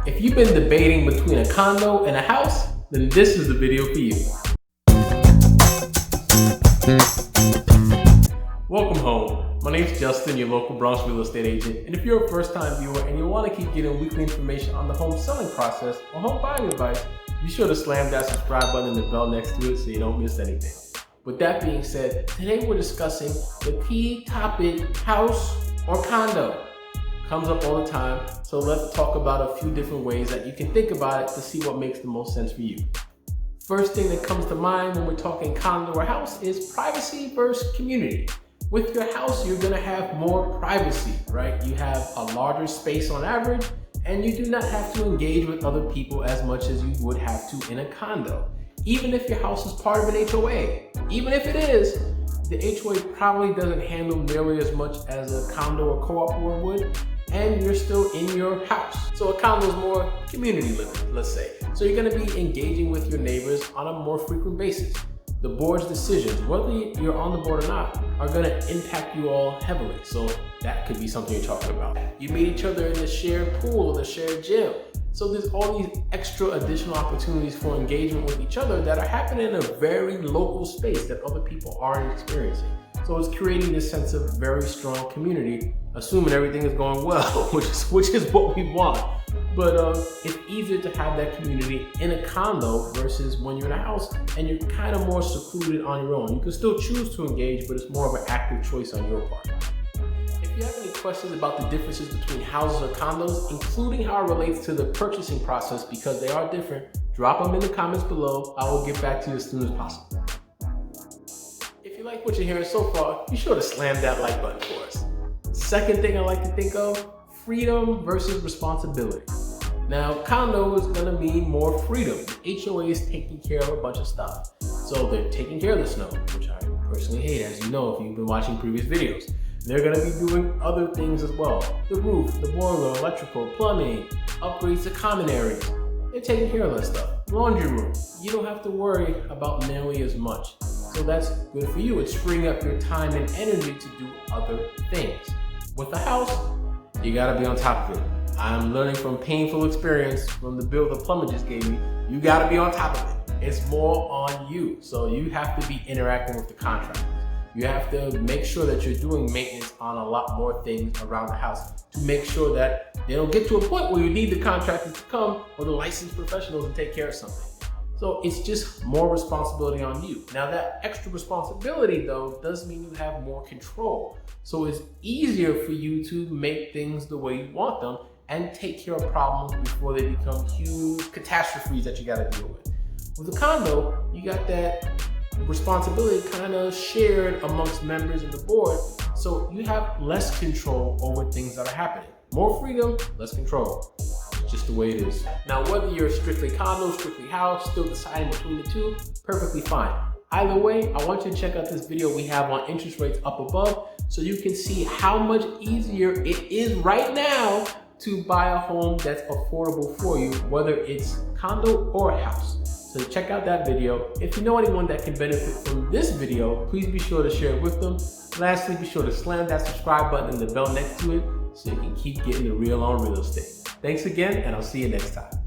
If you've been debating between a condo and a house, then this is the video for you. Welcome home. My name's Justin, your local Bronx real estate agent. And if you're a first-time viewer and you want to keep getting weekly information on the home selling process or home buying advice, be sure to slam that subscribe button and the bell next to it so you don't miss anything. With that being said, today we're discussing the key topic, house or condo. Comes up all the time, so let's talk about a few different ways that you can think about it to see what makes the most sense for you. First thing that comes to mind when we're talking condo or house is privacy versus community. With your house, you're gonna have more privacy, right? You have a larger space on average, and you do not have to engage with other people as much as you would have to in a condo. Even if your house is part of an HOA, even if it is, the HOA probably doesn't handle nearly as much as a condo or co-op board would, and you're still in your house. So a condo is more community living, let's say. So you're gonna be engaging with your neighbors on a more frequent basis. The board's decisions, whether you're on the board or not, are gonna impact you all heavily. So that could be something you're talking about. You meet each other in the shared pool or the shared gym. So there's all these extra additional opportunities for engagement with each other that are happening in a very local space that other people aren't experiencing. So it's creating this sense of very strong community, assuming everything is going well, which is what we want. But it's easier to have that community in a condo versus when you're in a house and you're kind of more secluded on your own. You can still choose to engage, but it's more of an active choice on your part. If you have any questions about the differences between houses or condos, including how it relates to the purchasing process, because they are different, drop them in the comments below. I will get back to you as soon as possible. If you like what you're hearing so far, be sure to slam that like button for us. Second thing I like to think of, freedom versus responsibility. Now, condo is gonna mean more freedom. The HOA is taking care of a bunch of stuff. So they're taking care of the snow, which I personally hate, as you know if you've been watching previous videos. They're gonna be doing other things as well. The roof, the boiler, electrical, plumbing, upgrades to common areas. They're taking care of that stuff. Laundry room, you don't have to worry about nearly as much. So that's good for you. It's freeing up your time and energy to do other things. With the house, you gotta be on top of it. I'm learning from painful experience from the bill the plumber just gave me. You gotta be on top of it. It's more on you. So you have to be interacting with the contractors. You have to make sure that you're doing maintenance on a lot more things around the house to make sure that they don't get to a point where you need the contractors to come or the licensed professionals to take care of something. So it's just more responsibility on you. Now that extra responsibility though does mean you have more control. So it's easier for you to make things the way you want them and take care of problems before they become huge catastrophes that you gotta deal with. With a condo, you got that responsibility kind of shared amongst members of the board, so you have less control over things that are happening. More freedom, less control. It's just the way it is. Now, whether you're strictly condo, strictly house, still deciding between the two, perfectly fine. Either way, I want you to check out this video we have on interest rates up above so you can see how much easier it is right now to buy a home that's affordable for you, whether it's condo or house. So check out that video. If you know anyone that can benefit from this video, please be sure to share it with them. Lastly, be sure to slam that subscribe button and the bell next to it so you can keep getting the real on real estate. Thanks again, and I'll see you next time.